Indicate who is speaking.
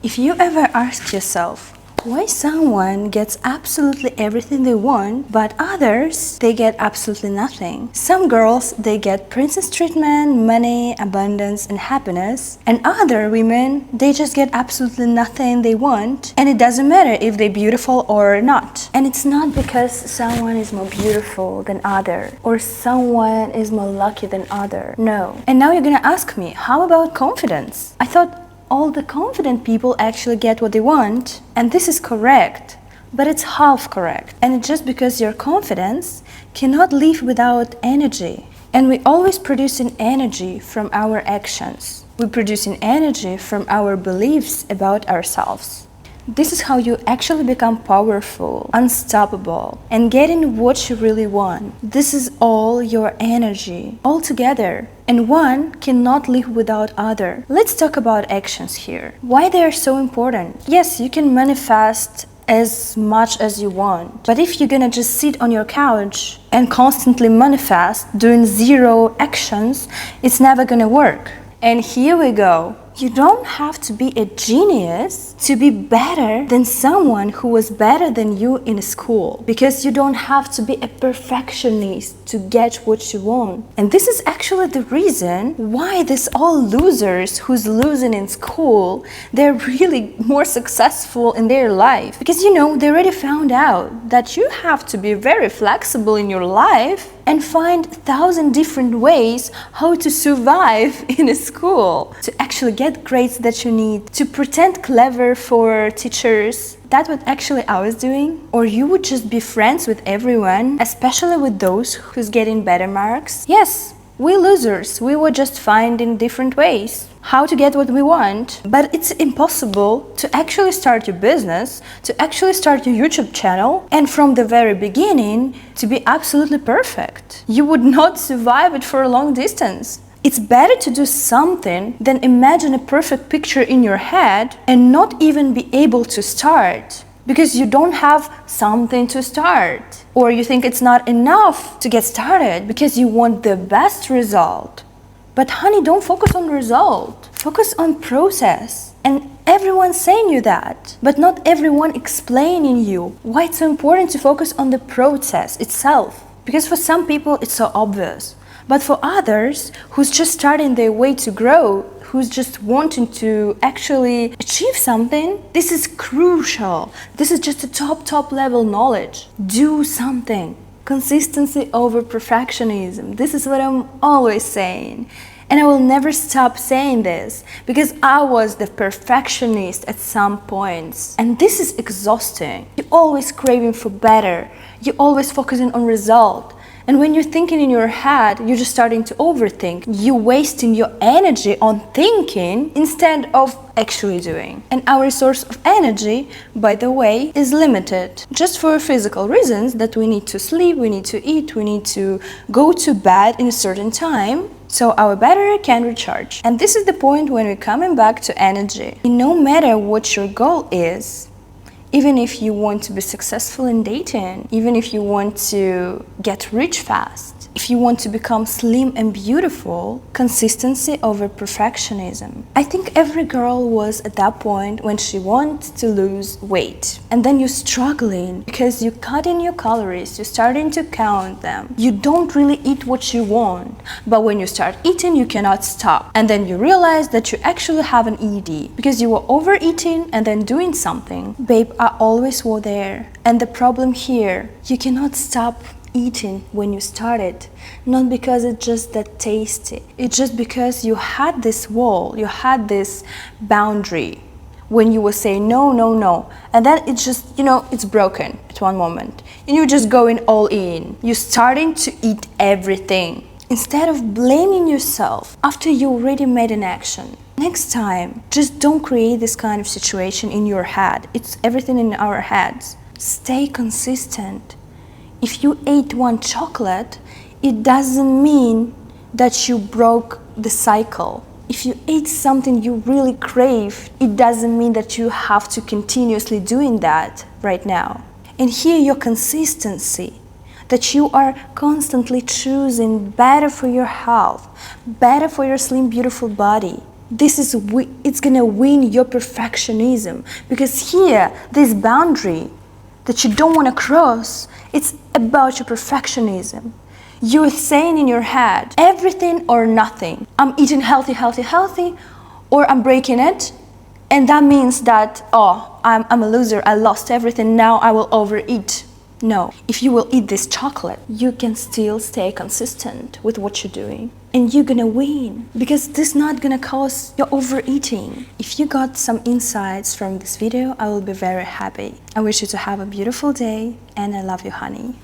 Speaker 1: If you ever asked yourself why someone gets absolutely everything they want, but others, they get absolutely nothing. Some girls, they get princess treatment, money, abundance, and happiness. And other women, they just get absolutely nothing they want. And it doesn't matter if they're beautiful or not. And it's not because someone is more beautiful than other, or someone is more lucky than other. No. And now you're gonna ask me, how about confidence? I thought all the confident people actually get what they want, and this is correct, but it's half correct. And it's just because your confidence cannot live without energy. And we always produce an energy from our actions. We produce an energy from our beliefs about ourselves. This is how you actually become powerful, unstoppable, and getting what you really want. This is all your energy, all together. And one cannot live without other. Let's talk about actions here. Why they are so important? Yes, you can manifest as much as you want. But if you're gonna just sit on your couch and constantly manifest, doing zero actions, it's never gonna work. And here we go. You don't have to be a genius to be better than someone who was better than you in school, because you don't have to be a perfectionist to get what you want. And this is actually the reason why these all losers who's losing in school, they're really more successful in their life. Because they already found out that you have to be very flexible in your life and find 1,000 different ways how to survive in a school, to actually get grades that you need, to pretend clever for teachers. That's what actually I was doing. Or you would just be friends with everyone, especially with those who's getting better marks. Yes, we losers, we were just finding different ways how to get what we want. But it's impossible to actually start your business, to actually start your YouTube channel, and from the very beginning to be absolutely perfect. You would not survive it for a long distance. It's better to do something than imagine a perfect picture in your head and not even be able to start, because you don't have something to start, or you think it's not enough to get started because you want the best result. But honey, don't focus on result. Focus on process. And everyone's saying you that, but not everyone explaining you why it's so important to focus on the process itself. Because for some people it's so obvious. But for others who's just starting their way to grow, who's just wanting to actually achieve something, this is crucial. This is just a top level knowledge. Do something. Consistency over perfectionism. This is what I'm always saying. And I will never stop saying this, because I was the perfectionist at some points. And this is exhausting. You're always craving for better. You're always focusing on result. And when you're thinking in your head, you're just starting to overthink. You're wasting your energy on thinking instead of actually doing. And our source of energy, by the way, is limited. Just for physical reasons, that we need to sleep, we need to eat, we need to go to bed in a certain time, so our battery can recharge. And this is the point when we're coming back to energy. No matter what your goal is, even if you want to be successful in dating, even if you want to get rich fast, if you want to become slim and beautiful, consistency over perfectionism. I think every girl was at that point when she wants to lose weight. And then you're struggling because you're cutting your calories, you're starting to count them. You don't really eat what you want, but when you start eating, you cannot stop. And then you realize that you actually have an ED because you were overeating and then doing something. Babe, I always were there. And the problem here, you cannot stop eating when you started, not because it's just that tasty. It's just because you had this wall, you had this boundary when you were saying no, no, no, and then it's just, it's broken at one moment, and you're just going all in. You're starting to eat everything instead of blaming yourself after you already made an action. Next time, just don't create this kind of situation in your head. It's everything in our heads. Stay consistent. If you ate one chocolate, it doesn't mean that you broke the cycle. If you ate something you really crave, it doesn't mean that you have to continuously doing that right now. And here your consistency, that you are constantly choosing better for your health, better for your slim, beautiful body. it's gonna win your perfectionism, because here, this boundary that you don't want to cross, it's about your perfectionism. You're saying in your head, everything or nothing. I'm eating healthy, healthy, healthy, or I'm breaking it, and that means that, oh, I'm a loser, I lost everything, now I will overeat. No, if you will eat this chocolate, you can still stay consistent with what you're doing. And you're gonna win, because this is not gonna cause your overeating. If you got some insights from this video, I will be very happy. I wish you to have a beautiful day, and I love you, honey.